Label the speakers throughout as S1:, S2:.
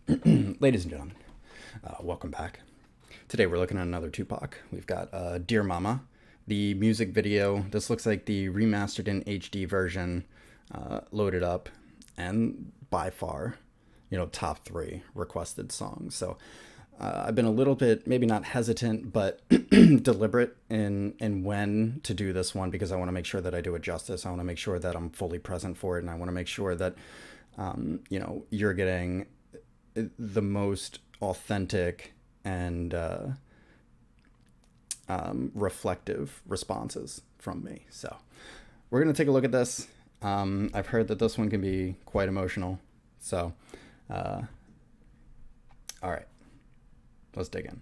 S1: Ladies and gentlemen, welcome back. Today we're looking at another Tupac. We've got Dear Mama, the music video. This looks like the remastered in HD version loaded up, and by far, top 3 requested songs. So I've been a little bit, maybe not hesitant, but deliberate in when to do this one, because I want to make sure that I do it justice. I want to make sure that I'm fully present for it, and I want to make sure that you're getting the most authentic and reflective responses from me. So we're going to take a look at this. I've heard that this one can be quite emotional. So, all right, let's dig in.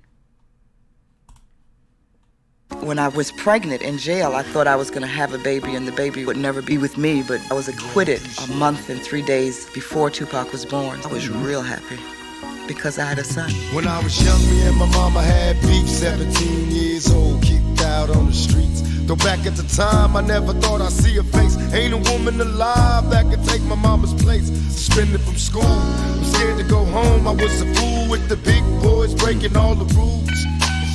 S2: When I was pregnant in jail, I thought I was going to have a baby and the baby would never be with me, but I was acquitted a month and 3 days before Tupac was born. I was real happy because I had a son.
S3: When I was young, me and my mama had beef, 17 years old, kicked out on the streets. Though back at the time, I never thought I'd see her face. Ain't a woman alive that could take my mama's place. Suspended from school, I'm scared to go home. I was a fool with the big boys, breaking all the rules.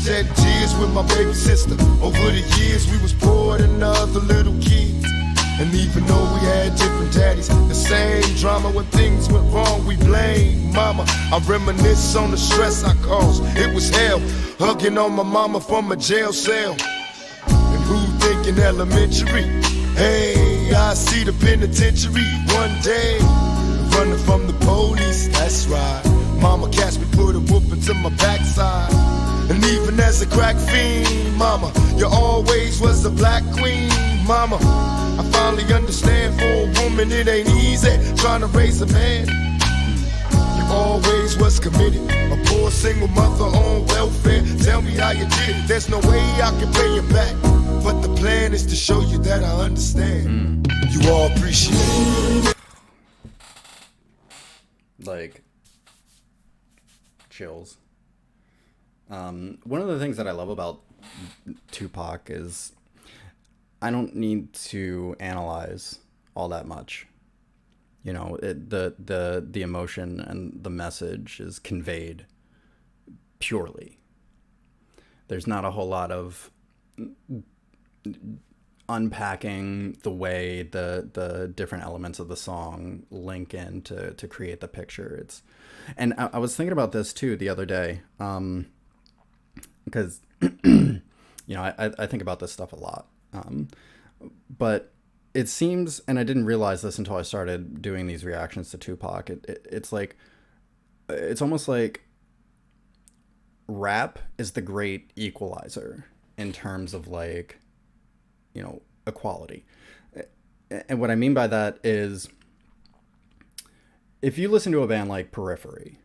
S3: Shed tears with my baby sister. Over the years, we was poor than other little kids. And even though we had different daddies, the same drama. When things went wrong, we blame mama. I reminisce on the stress I caused. It was hell, hugging on my mama from a jail cell. And who thinking elementary? Hey, I see the penitentiary one day. Running from the police, that's right. Mama catch me, put a whooping to my backside. And even as a crack fiend, mama, you always was the black queen, mama. I finally understand, for a woman it ain't easy trying to raise a man. You always was committed, a poor single mother on welfare. Tell me how you did it, there's no way I can pay you back. But the plan is to show you that I understand. You all appreciate it.
S1: Like, chills. One of the things that I love about Tupac is I don't need to analyze all that much. The emotion and the message is conveyed purely. There's not a whole lot of unpacking the way the different elements of the song link in to create the picture. And I was thinking about this too the other day, because I think about this stuff a lot, but it seems, and I didn't realize this until I started doing these reactions to Tupac, it's like, it's almost like rap is the great equalizer in terms of like, equality. And what I mean by that is, if you listen to a band like Periphery,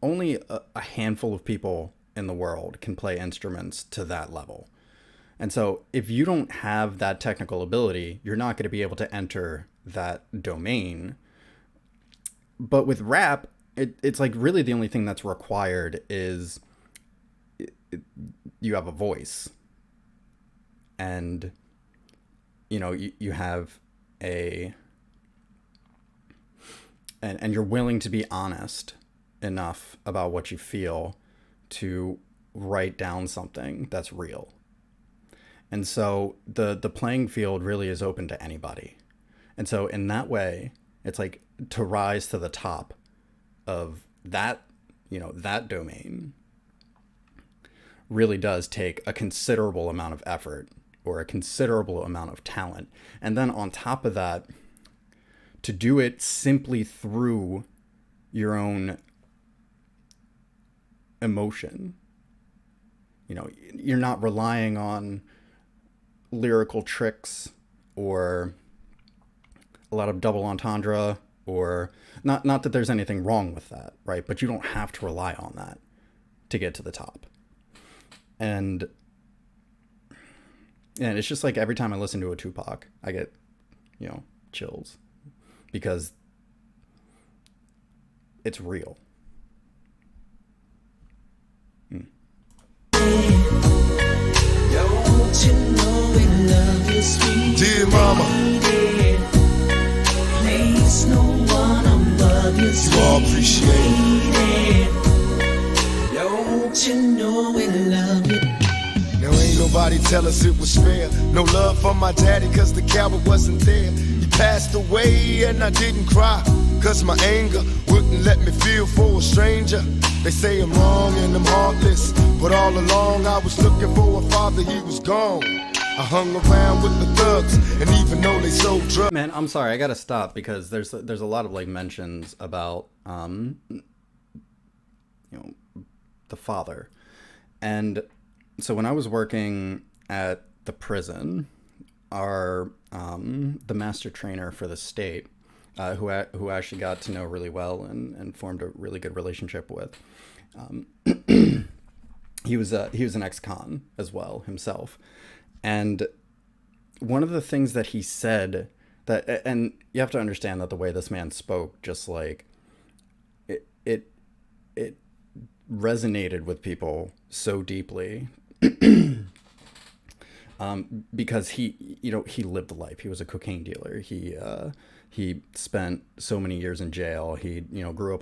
S1: only a handful of people in the world can play instruments to that level. And so if you don't have that technical ability, you're not going to be able to enter that domain. But with rap, it's like really the only thing that's required is you have a voice. And, you have and you're willing to be honest enough about what you feel to write down something that's real. And so the playing field really is open to anybody. And so in that way, it's like to rise to the top of that, that domain really does take a considerable amount of effort or a considerable amount of talent. And then on top of that, to do it simply through your own emotion. You're not relying on lyrical tricks or a lot of double entendre, or not that there's anything wrong with that, right? But you don't have to rely on that to get to the top. And it's just like every time I listen to a Tupac, I get, chills, because it's real.
S3: Dear mama, you all appreciate it.
S4: Don't you know we love you?
S3: Now ain't nobody tell us it was fair. No love for my daddy cause the coward wasn't there. He passed away and I didn't cry, cause my anger wouldn't let me feel for a stranger. They say I'm wrong and I'm heartless, but all along I was looking for a father, he was gone. I hung around with the thugs, and even though they sold drugs.
S1: Man, I'm sorry, I gotta stop because there's a lot of like mentions about the father. And so when I was working at the prison, our the master trainer for the state, who I actually got to know really well and formed a really good relationship with, he was an ex-con as well himself. And one of the things that he said that, and you have to understand that the way this man spoke, just like it resonated with people so deeply, because he lived a life. He was a cocaine dealer. He spent so many years in jail. He, grew up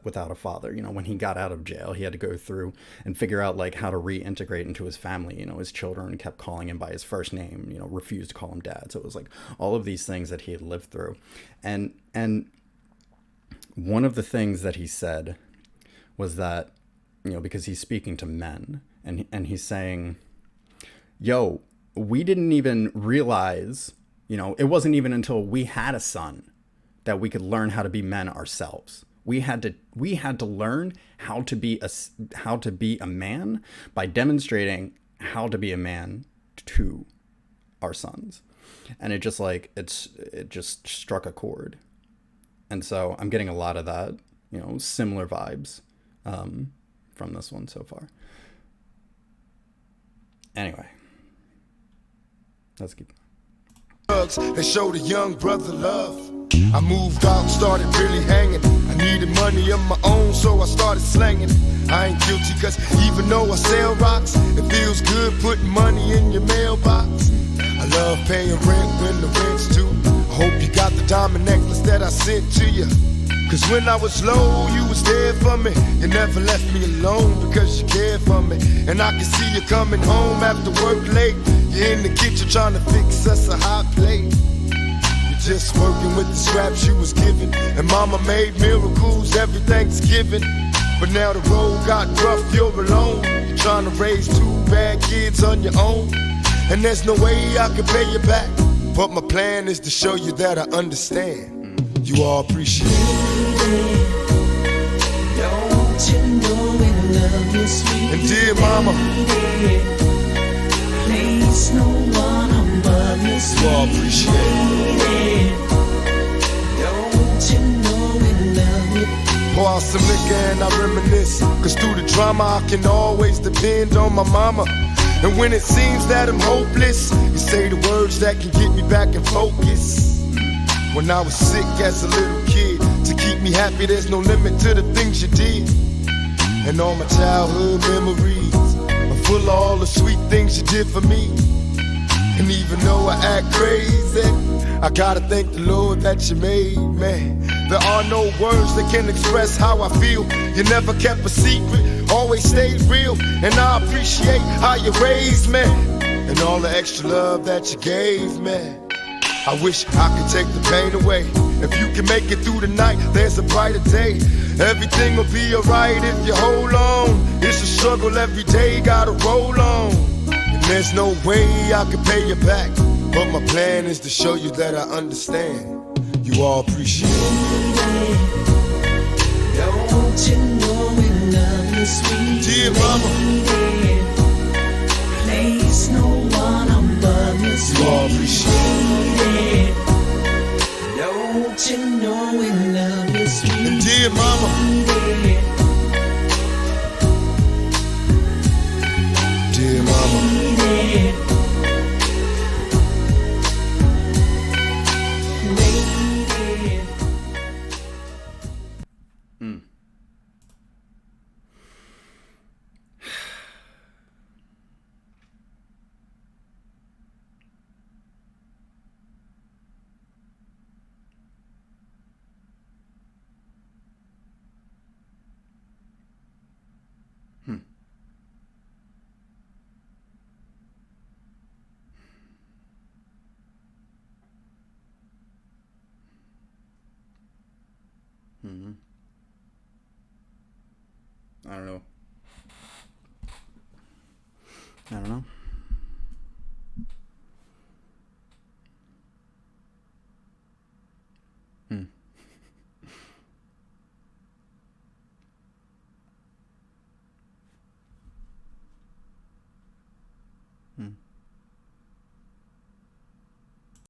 S1: without a father. When he got out of jail, he had to go through and figure out like how to reintegrate into his family. His children kept calling him by his first name, refused to call him dad. So it was like all of these things that he had lived through. And one of the things that he said was that, because he's speaking to men and he's saying, yo, we didn't even realize, it wasn't even until we had a son that we could learn how to be men ourselves. We had to learn how to be a man by demonstrating how to be a man to our sons. And it just struck a chord. And so I'm getting a lot of that, similar vibes from this one so far. Anyway, let's keep
S3: drugs, they showed a young brother love. I moved out, started really hanging. I needed money of my own, so I started slanging. I ain't guilty, cause even though I sell rocks, it feels good putting money in your mailbox. I love paying rent when the rent's due. I hope you got the diamond necklace that I sent to you. Cause when I was low, you was there for me. You never left me alone because you cared for me. And I can see you coming home after work late. You're in the kitchen trying to fix us a hot plate. You're just working with the scraps you was given. And mama made miracles every Thanksgiving. But now the road got rough, you're alone. You're trying to raise two bad kids on your own. And there's no way I can pay you back. But my plan is to show you that I understand. You all appreciate it.
S4: Don't you know we love you, sweet
S3: And dear mama,
S4: place no one above you, sweet
S3: you all appreciate it.
S4: Don't you know we love you?
S3: Pour out some liquor and I reminisce. Cause through the drama I can always depend on my mama. And when it seems that I'm hopeless, you say the words that can get me back in focus. When I was sick as a little kid, to keep me happy there's no limit to the things you did. And all my childhood memories are full of all the sweet things you did for me. And even though I act crazy, I gotta thank the Lord that you made me. There are no words that can express how I feel. You never kept a secret, always stayed real. And I appreciate how you raised me and all the extra love that you gave me. I wish I could take the pain away. If you can make it through the night, there's a brighter day. Everything will be alright if you hold on. It's a struggle every day, gotta roll on. And there's no way I can pay you back. But my plan is to show you that I understand. You all appreciate it.
S4: Don't you know we love you, sweet
S3: Dear mama,
S4: place no one above you, sweet
S3: you all appreciate it.
S4: Don't you know we love you, sweet
S3: And dear mama, dear mama,
S1: I don't know.